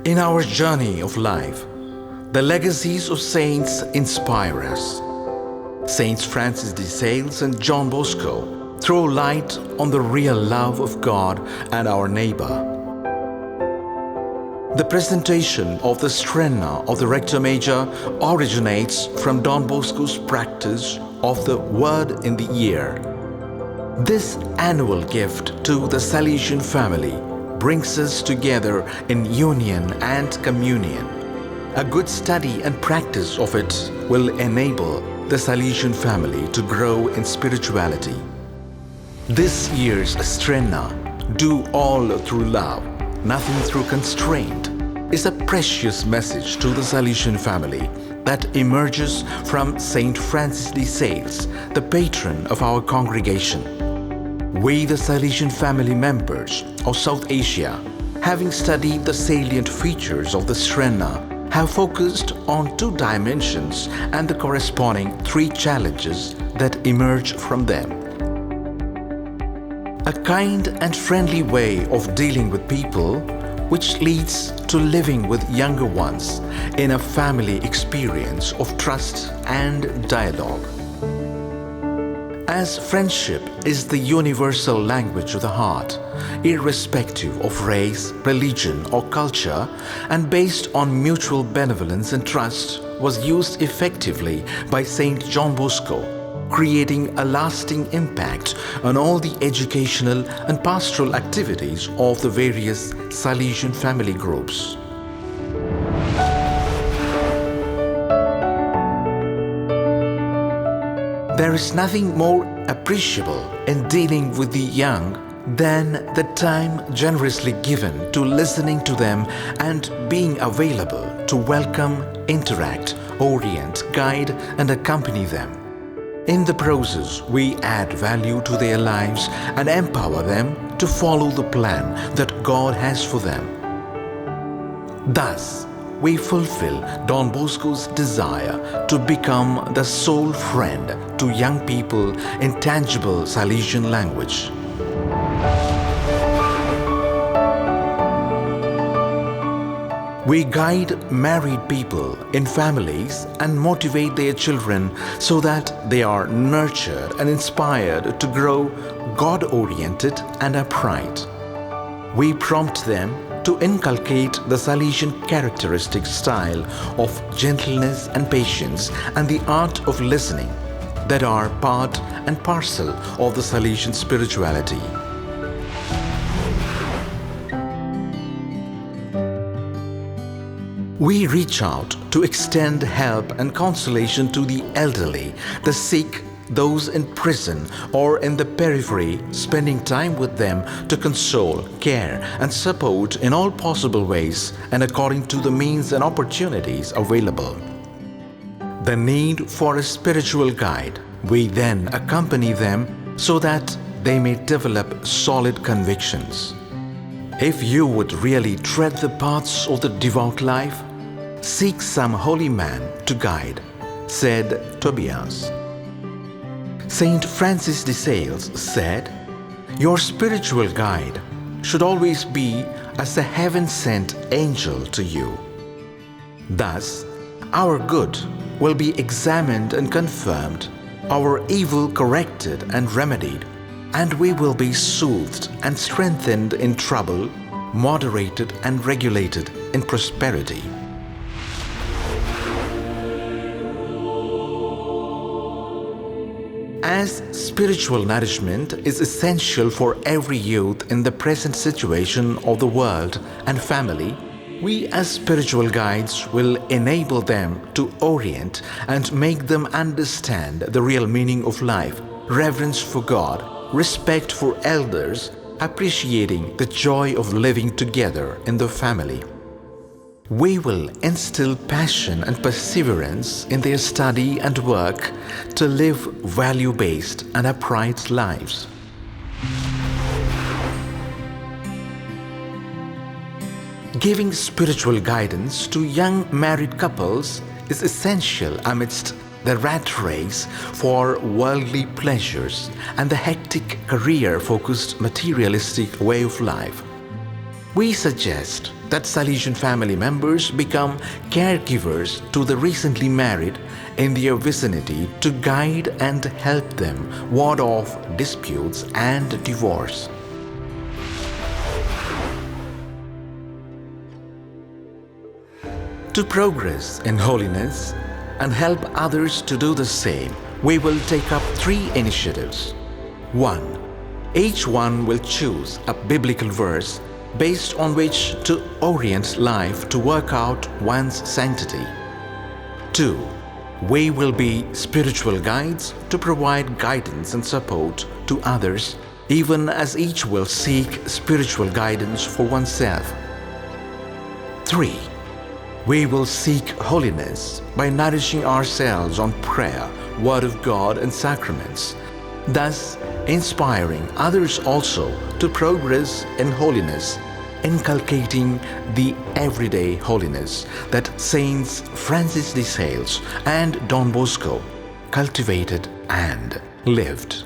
In our journey of life, the legacies of saints inspire us. Saints Francis de Sales and John Bosco throw light on the real love of God and our neighbor. The presentation of the Strenna of the Rector Major originates from Don Bosco's practice of the Word in the Ear. This annual gift to the Salesian family brings us together in union and communion. A good study and practice of it will enable the Salesian family to grow in spirituality. This year's Strenna, Do All Through Love, Nothing Through Constraint, is a precious message to the Salesian family that emerges from Saint Francis de Sales, the patron of our congregation. We, the Salesian family members of South Asia, having studied the salient features of the Strenna, have focused on 2 dimensions and the corresponding 3 challenges that emerge from them. A kind and friendly way of dealing with people, which leads to living with younger ones in a family experience of trust and dialogue. As friendship is the universal language of the heart, irrespective of race, religion or culture, and based on mutual benevolence and trust, was used effectively by Saint John Bosco, creating a lasting impact on all the educational and pastoral activities of the various Salesian family groups. There is nothing more appreciable in dealing with the young than the time generously given to listening to them and being available to welcome, interact, orient, guide, and accompany them. In the process, we add value to their lives and empower them to follow the plan that God has for them. Thus, we fulfill Don Bosco's desire to become the sole friend to young people in tangible Salesian language. We guide married people in families and motivate their children so that they are nurtured and inspired to grow God-oriented and upright. We prompt them to inculcate the Salesian characteristic style of gentleness and patience and the art of listening that are part and parcel of the Salesian spirituality. We reach out to extend help and consolation to the elderly, the sick, those in prison or in the periphery, spending time with them to console, care, and support in all possible ways and according to the means and opportunities available. The need for a spiritual guide, we then accompany them so that they may develop solid convictions. If you would really tread the paths of the devout life, seek some holy man to guide, said Tobias. Saint Francis de Sales said, "Your spiritual guide should always be as a heaven-sent angel to you." Thus, our good will be examined and confirmed, our evil corrected and remedied, and we will be soothed and strengthened in trouble, moderated and regulated in prosperity. As spiritual nourishment is essential for every youth in the present situation of the world and family, we as spiritual guides will enable them to orient and make them understand the real meaning of life, reverence for God, respect for elders, appreciating the joy of living together in the family. We will instill passion and perseverance in their study and work to live value-based and upright lives. Giving spiritual guidance to young married couples is essential amidst the rat race for worldly pleasures and the hectic career-focused materialistic way of life. We suggest that Salesian family members become caregivers to the recently married in their vicinity to guide and help them ward off disputes and divorce. To progress in holiness and help others to do the same, we will take up 3 initiatives. 1. Each one will choose a biblical verse based on which to orient life to work out one's sanctity. 2. We will be spiritual guides to provide guidance and support to others, even as each will seek spiritual guidance for oneself. 3. We will seek holiness by nourishing ourselves on prayer, Word of God and sacraments, thus inspiring others also to progress in holiness, inculcating the everyday holiness that Saints Francis de Sales and Don Bosco cultivated and lived.